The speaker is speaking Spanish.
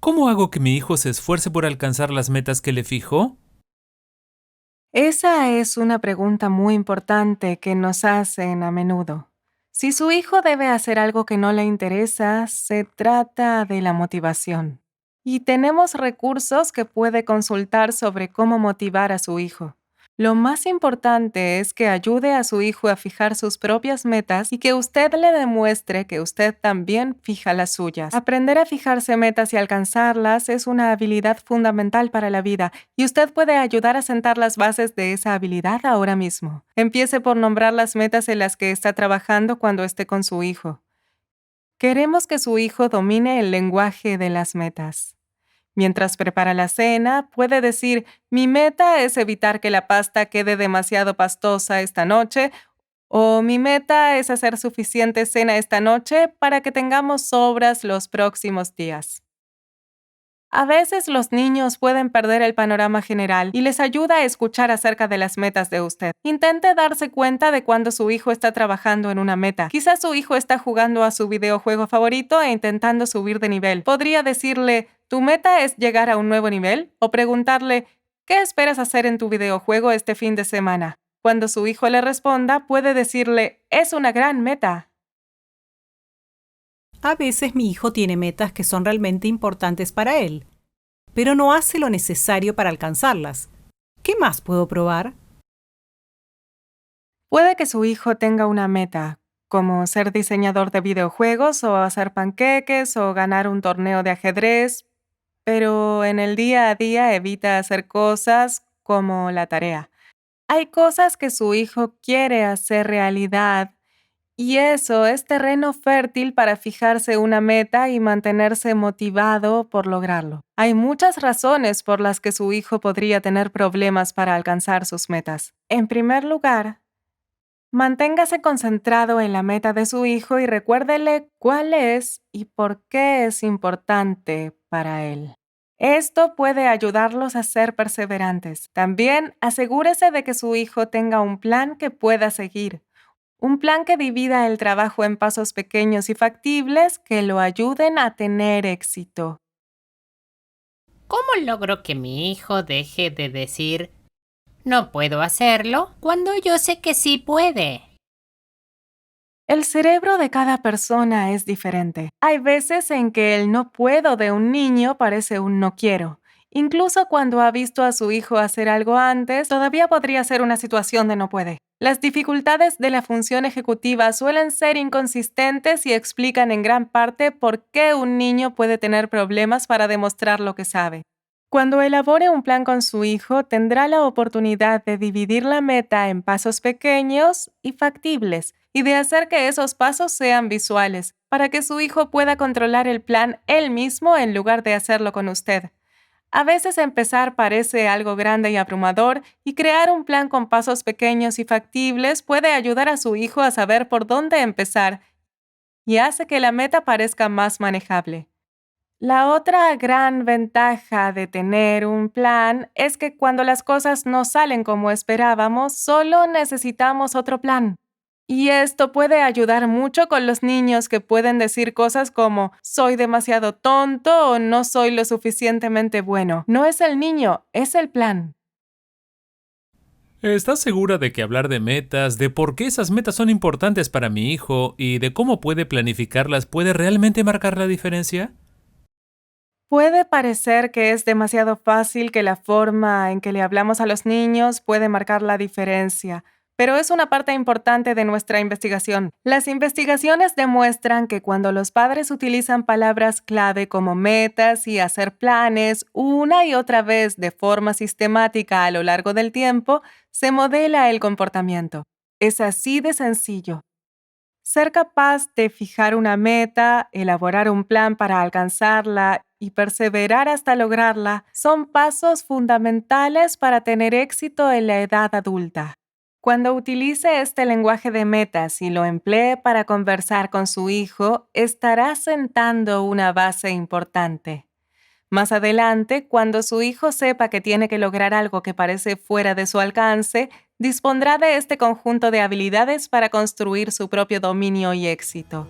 ¿Cómo hago que mi hijo se esfuerce por alcanzar las metas que le fijo? Esa es una pregunta muy importante que nos hacen a menudo. Si su hijo debe hacer algo que no le interesa, se trata de la motivación. Y tenemos recursos que puede consultar sobre cómo motivar a su hijo. Lo más importante es que ayude a su hijo a fijar sus propias metas y que usted le demuestre que usted también fija las suyas. Aprender a fijarse metas y alcanzarlas es una habilidad fundamental para la vida y usted puede ayudar a sentar las bases de esa habilidad ahora mismo. Empiece por nombrar las metas en las que está trabajando cuando esté con su hijo. Queremos que su hijo domine el lenguaje de las metas. Mientras prepara la cena, puede decir, mi meta es evitar que la pasta quede demasiado pastosa esta noche, o mi meta es hacer suficiente cena esta noche para que tengamos sobras los próximos días. A veces los niños pueden perder el panorama general y les ayuda a escuchar acerca de las metas de usted. Intente darse cuenta de cuando su hijo está trabajando en una meta. Quizás su hijo está jugando a su videojuego favorito e intentando subir de nivel. Podría decirle, ¿tu meta es llegar a un nuevo nivel? O preguntarle, ¿qué esperas hacer en tu videojuego este fin de semana? Cuando su hijo le responda, puede decirle, es una gran meta. A veces mi hijo tiene metas que son realmente importantes para él, pero no hace lo necesario para alcanzarlas. ¿Qué más puedo probar? Puede que su hijo tenga una meta, como ser diseñador de videojuegos o hacer panqueques o ganar un torneo de ajedrez, pero en el día a día evita hacer cosas como la tarea. Hay cosas que su hijo quiere hacer realidad y eso es terreno fértil para fijarse una meta y mantenerse motivado por lograrlo. Hay muchas razones por las que su hijo podría tener problemas para alcanzar sus metas. En primer lugar, manténgase concentrado en la meta de su hijo y recuérdele cuál es y por qué es importante para él. Esto puede ayudarlos a ser perseverantes. También asegúrese de que su hijo tenga un plan que pueda seguir. Un plan que divida el trabajo en pasos pequeños y factibles que lo ayuden a tener éxito. ¿Cómo logro que mi hijo deje de decir no puedo hacerlo cuando yo sé que sí puede? El cerebro de cada persona es diferente. Hay veces en que el no puedo de un niño parece un no quiero. Incluso cuando ha visto a su hijo hacer algo antes, todavía podría ser una situación de no puede. Las dificultades de la función ejecutiva suelen ser inconsistentes y explican en gran parte por qué un niño puede tener problemas para demostrar lo que sabe. Cuando elabore un plan con su hijo, tendrá la oportunidad de dividir la meta en pasos pequeños y factibles y de hacer que esos pasos sean visuales, para que su hijo pueda controlar el plan él mismo en lugar de hacerlo con usted. A veces empezar parece algo grande y abrumador, y crear un plan con pasos pequeños y factibles puede ayudar a su hijo a saber por dónde empezar y hace que la meta parezca más manejable. La otra gran ventaja de tener un plan es que cuando las cosas no salen como esperábamos, solo necesitamos otro plan. Y esto puede ayudar mucho con los niños que pueden decir cosas como soy demasiado tonto o no soy lo suficientemente bueno. No es el niño, es el plan. ¿Estás segura de que hablar de metas, de por qué esas metas son importantes para mi hijo y de cómo puede planificarlas puede realmente marcar la diferencia? Puede parecer que es demasiado fácil, que la forma en que le hablamos a los niños puede marcar la diferencia, pero es una parte importante de nuestra investigación. Las investigaciones demuestran que cuando los padres utilizan palabras clave como metas y hacer planes una y otra vez de forma sistemática a lo largo del tiempo, se modela el comportamiento. Es así de sencillo. Ser capaz de fijar una meta, elaborar un plan para alcanzarla y perseverar hasta lograrla son pasos fundamentales para tener éxito en la edad adulta. Cuando utilice este lenguaje de metas y lo emplee para conversar con su hijo, estará sentando una base importante. Más adelante, cuando su hijo sepa que tiene que lograr algo que parece fuera de su alcance, dispondrá de este conjunto de habilidades para construir su propio dominio y éxito.